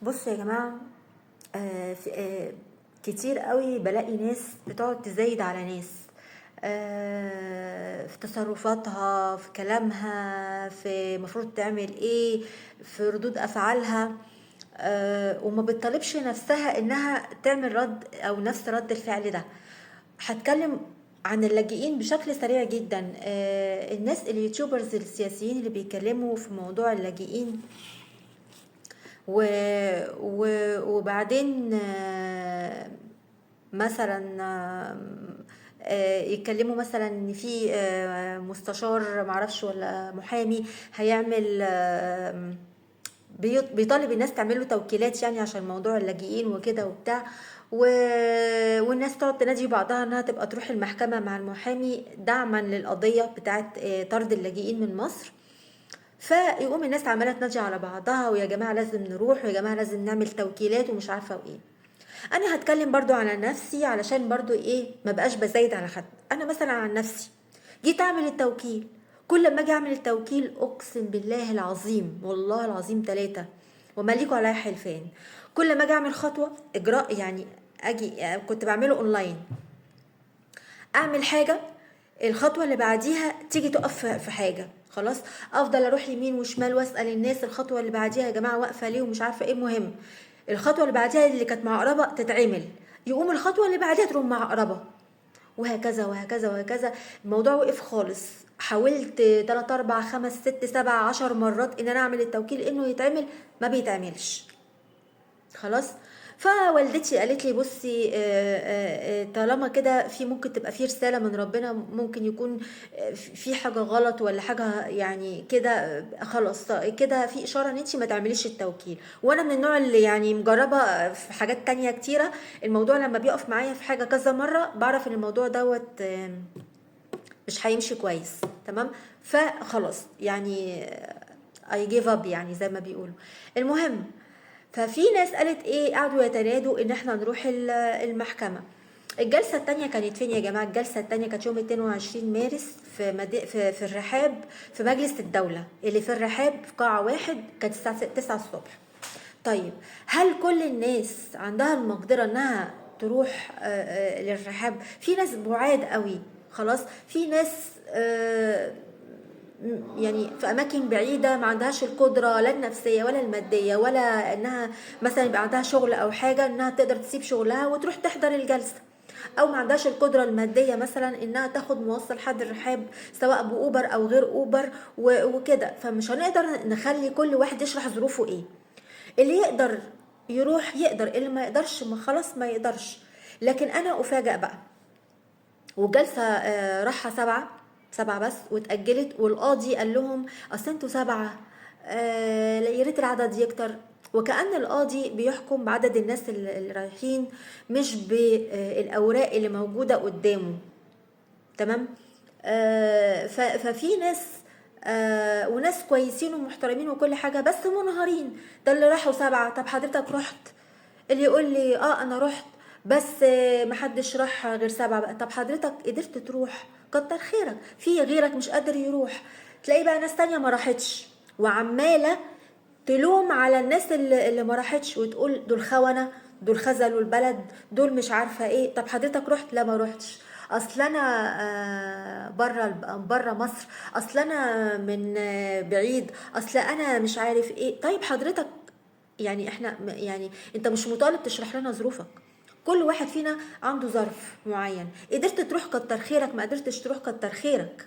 بصوا يا جماعة. كتير قوي بلاقي ناس بتقعد تزايد على ناس، في تصرفاتها، في كلامها، في مفروض تعمل ايه، في ردود افعالها. وما بتطلبش نفسها انها تعمل رد او نفس رد الفعل ده. هتكلم عن اللاجئين بشكل سريع جدا. الناس اليوتيوبرز السياسيين اللي بيتكلموا في موضوع اللاجئين و... وبعدين مثلا يتكلموا مثلا ان في مستشار معرفش ولا محامي هيعمل بيطالب الناس تعمل له توكيلات، يعني عشان موضوع اللاجئين وكده وبتاع و... والناس تقعد تنادي بعضها انها تبقى تروح المحكمة مع المحامي دعما للقضية بتاعت طرد اللاجئين من مصر. فيقوم الناس عماله تنادي على بعضها، ويا جماعه لازم نروح، ويا جماعه لازم نعمل توكيلات ومش عارفه وايه. انا هتكلم برضو على نفسي علشان برضو ايه ما بقاش بزايد على حد. انا مثلا عن نفسي جيت اعمل التوكيل، كل ما اجي اعمل التوكيل اقسم بالله العظيم والله العظيم ثلاثة وما ليكوا عليا حلفان، كل ما اجي اعمل خطوه اجراء، يعني اجي كنت بعمله اونلاين، اعمل حاجه الخطوه اللي بعديها تيجي تقف في حاجه، خلاص افضل اروح يمين وشمال واسال الناس الخطوه اللي بعديها يا جماعه واقفه ليه ومش عارفه ايه. مهم الخطوه اللي بعديها اللي كانت معقربه تتعمل، يقوم الخطوه اللي بعديها تقوم معقربه، وهكذا وهكذا وهكذا. الموضوع وقف خالص. حاولت 3 4 5 6 7 10 مرات ان انا اعمل التوكيل انه يتعمل، ما بيتعملش. خلاص. فوالدتي قالت لي بصي طالما كده في ممكن تبقى في رسالة من ربنا، ممكن يكون في حاجة غلط ولا حاجة يعني كده، خلاص كده في إشارة ان انتي ما تعمليش التوكيل. وانا من النوع اللي يعني مجربة في حاجات تانية كتيرة، الموضوع لما بيقف معايا في حاجة كذا مرة بعرف ان الموضوع دوت مش هيمشي كويس. تمام. فخلاص يعني I give up يعني زي ما بيقولوا. المهم، ففي ناس قالت ايه، قعدوا يتنادوا ان احنا نروح المحكمة. الجلسة التانية كانت فين يا جماعة؟ الجلسة التانية كانت يوم 22 مارس في الرحاب، في مجلس الدولة اللي في الرحاب في قاعة واحد، كانت الساعة 9 الصبح. طيب هل كل الناس عندها المقدرة انها تروح للرحاب؟ في ناس بعاد قوي، خلاص، في ناس يعني في اماكن بعيده ما عندهاش القدره لا النفسيه ولا الماديه، ولا انها مثلا يبقى عندها شغل او حاجه انها تقدر تسيب شغلها وتروح تحضر الجلسه، او ما عندهاش القدره الماديه مثلا انها تاخد موصل حد الرحاب سواء باوبر او غير اوبر وكده. فمش هنقدر نخلي كل واحد يشرح ظروفه ايه. اللي يقدر يروح يقدر، اللي ما يقدرش ما خلاص ما يقدرش. لكن انا افاجئ بقى، وجلسه راحه سبعة بس واتأجلت، والقاضي قال لهم اصل انتوا سبعة، يا ريت العدد يكتر. وكأن القاضي بيحكم بعدد الناس اللي رايحين مش بالأوراق اللي موجودة قدامه. تمام. ففي ناس وناس كويسين ومحترمين وكل حاجة بس منهارين. ده اللي راحوا سبعة، طب حضرتك رحت؟ اللي يقول لي انا رحت بس محدش راح غير سبعة بقى. طب حضرتك قدرت تروح كتر خيرك، في غيرك مش قادر يروح. تلاقي بقى ناس تانية ما راحتش وعمالة تلوم على الناس اللي ما راحتش، وتقول دول خونة، دول خذلوا البلد، دول مش عارفة ايه. طب حضرتك رحت؟ لا ما رحتش. اصل انا بره مصر، اصل انا من بعيد، اصل انا مش عارف ايه. طيب حضرتك يعني احنا يعني انت مش مطالب تشرح لنا ظروفك. كل واحد فينا عنده ظرف معين، قدرت تروح كتر خيرك، ما قدرتش تروح كتر خيرك.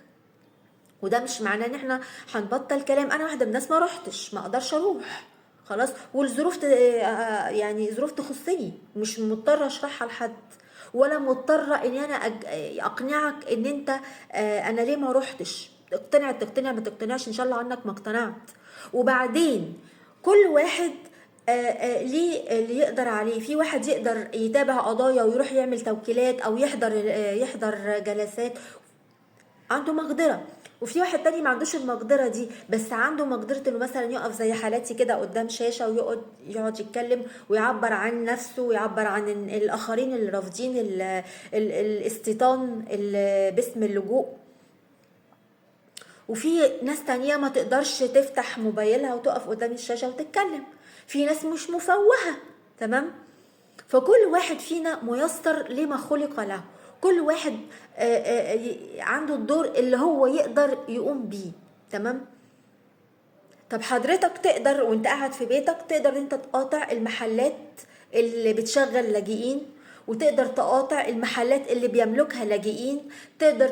وده مش معناه ان احنا هنبطل كلام. انا واحده من الناس ما روحتش، ما اقدرش اروح، خلاص، والظروف يعني ظروف تخصني، مش مضطره اشرحها لحد، ولا مضطره ان انا اقنعك ان انت انا ليه ما روحتش. تقتنع ما تقتنعش ان شاء الله عنك ما اقتنعت. وبعدين كل واحد ليه اللي يقدر عليه. في واحد يقدر يتابع قضايا ويروح يعمل توكيلات او يحضر جلسات، عنده مقدرة. وفي واحد تاني ما عندوش المقدرة دي، بس عنده مقدرة انه مثلا يقف زي حالاتي كده قدام شاشة ويقعد يتكلم ويعبر عن نفسه ويعبر عن الاخرين اللي رافضين الاستيطان باسم اللجوء. وفي ناس تانية ما تقدرش تفتح موبايلها وتقف قدام الشاشة وتتكلم. في ناس مش مفوهة. تمام. فكل واحد فينا ميسر لما خلق له، كل واحد عنده الدور اللي هو يقدر يقوم بيه. تمام. طب حضرتك تقدر وانت قاعد في بيتك تقدر انت تقاطع المحلات اللي بتشغل لاجئين، وتقدر تقاطع المحلات اللي بيملكها لاجئين، تقدر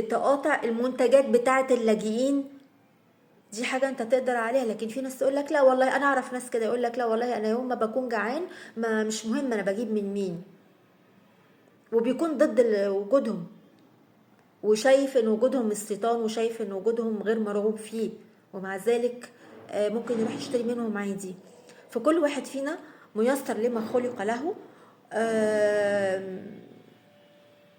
تقاطع المنتجات بتاعة اللاجئين. دي حاجة انت تقدر عليها. لكن في ناس تقول لك لا والله، انا اعرف ناس كده يقول لك لا والله انا يوم ما بكون جعان ما مش مهم انا بجيب من مين، وبيكون ضد وجودهم، وشايف ان وجودهم الشيطان، وشايف ان وجودهم غير مرغوب فيه، ومع ذلك ممكن يروح يشتري منهم عادي. فكل واحد فينا ميسر لما خلق له.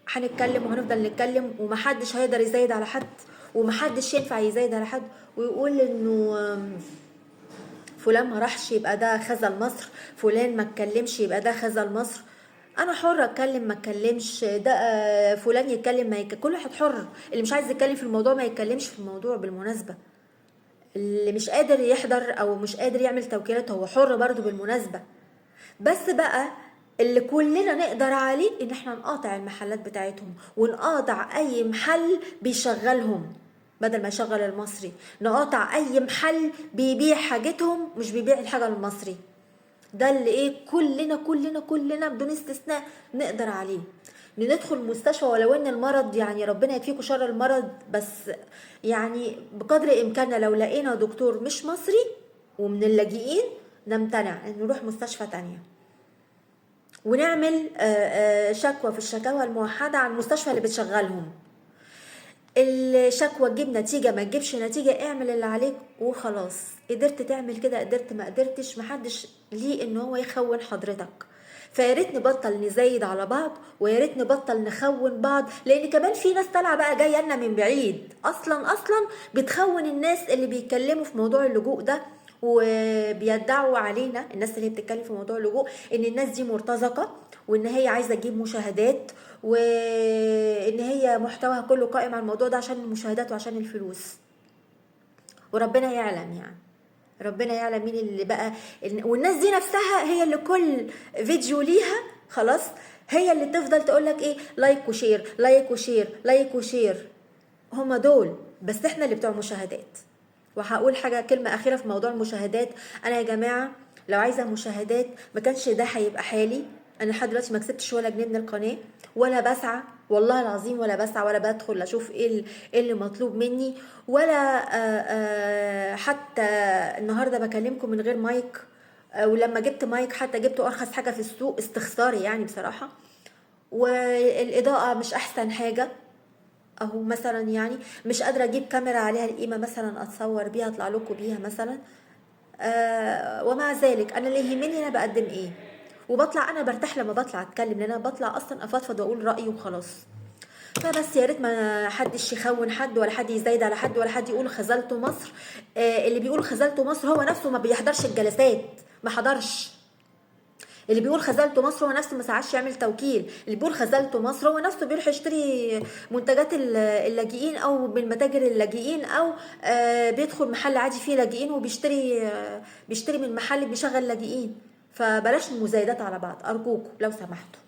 هنتكلم وهنفضل نتكلم، ومحدش هيقدر يزايد على حد، ومحدش ينفع يزايد على حد ويقول انه فلان ما راحش يبقى ده خذل مصر، فلان ما اتكلمش يبقى ده خذل مصر. انا حره اتكلم ما اتكلمش، ده فلان يتكلم ما كل واحد حر. اللي مش عايز يتكلم في الموضوع ما يتكلمش في الموضوع. بالمناسبه اللي مش قادر يحضر او مش قادر يعمل توكيلات هو حر برضو بالمناسبه. بس بقى اللي كلنا نقدر عليه ان احنا نقاطع المحلات بتاعتهم، ونقاطع اي محل بيشغلهم بدل ما يشغل المصري، نقاطع اي محل بيبيع حاجتهم مش بيبيع الحاجه المصري. ده اللي ايه كلنا بدون استثناء نقدر عليه. ندخل مستشفى ولو ان المرض يعني ربنا يكفيكوا شر المرض، بس يعني بقدر امكاننا لو لقينا دكتور مش مصري ومن اللاجئين نمتنع ان نروح مستشفى تانية، ونعمل شكوى في الشكاوى الموحدة عن المستشفى اللي بتشغلهم. الشكوى تجيب نتيجة ما تجيبش نتيجة، اعمل اللي عليك وخلاص. قدرت تعمل كده قدرت، ما قدرتش محدش ليه ان هو يخون حضرتك. فياريت نبطل نزايد على بعض، وياريت نبطل نخون بعض، لان كمان في ناس طالعه بقى جايه لنا من بعيد اصلا بتخون الناس اللي بيتكلموا في موضوع اللجوء ده، وبيدعوا علينا الناس اللي بتتكلم في موضوع اللجوء ان الناس دي مرتزقه، وان هي عايزه تجيب مشاهدات، وان هي محتواها كله قائم على الموضوع ده عشان المشاهدات وعشان الفلوس. وربنا يعلم، يعني ربنا يعلم مين اللي بقى. والناس دي نفسها هي اللي كل فيديو ليها خلاص هي اللي تفضل تقولك ايه لايك وشير لايك وشير لايك وشير. هما دول بس احنا اللي بتوع مشاهدات. وهقول حاجه كلمه اخيره في موضوع المشاهدات. انا يا جماعه لو عايزه مشاهدات ما كانش ده هيبقى حالي. انا لحد دلوقتي ما كسبتش ولا جنيه من القناه، ولا بسعى والله العظيم، ولا بسعى ولا بدخل اشوف ايه اللي مطلوب مني، ولا حتى النهارده بكلمكم من غير مايك. ولما جبت مايك حتى جبته ارخص حاجه في السوق استخساري يعني بصراحه. والاضاءه مش احسن حاجه اهو مثلا، يعني مش قادره اجيب كاميرا عليها القيمه مثلا اتصور بيها اطلع لكم بيها مثلا. ومع ذلك انا اللي يهمني انا بقدم ايه، وبطلع انا برتاح لما بطلع اتكلم، لان انا بطلع اصلا افضفض واقول رايي وخلاص. فبس يا ريت ما حدش يخون حد، ولا حد يزايد على حد، ولا حد يقول خذلت مصر. اللي بيقول خذلت مصر هو نفسه ما بيحضرش الجلسات، ما حضرش. اللي بيقول خذلت مصر هو نفسه ما سعاش يعمل توكيل. اللي بيقول خذلت مصر هو نفسه بيروح يشتري منتجات اللاجئين او من متاجر اللاجئين، او بيدخل محل عادي فيه لاجئين وبيشتري بيشتري من محل بيشغل لاجئين. فبلاش المزايدات على بعض ارجوكم لو سمحتوا.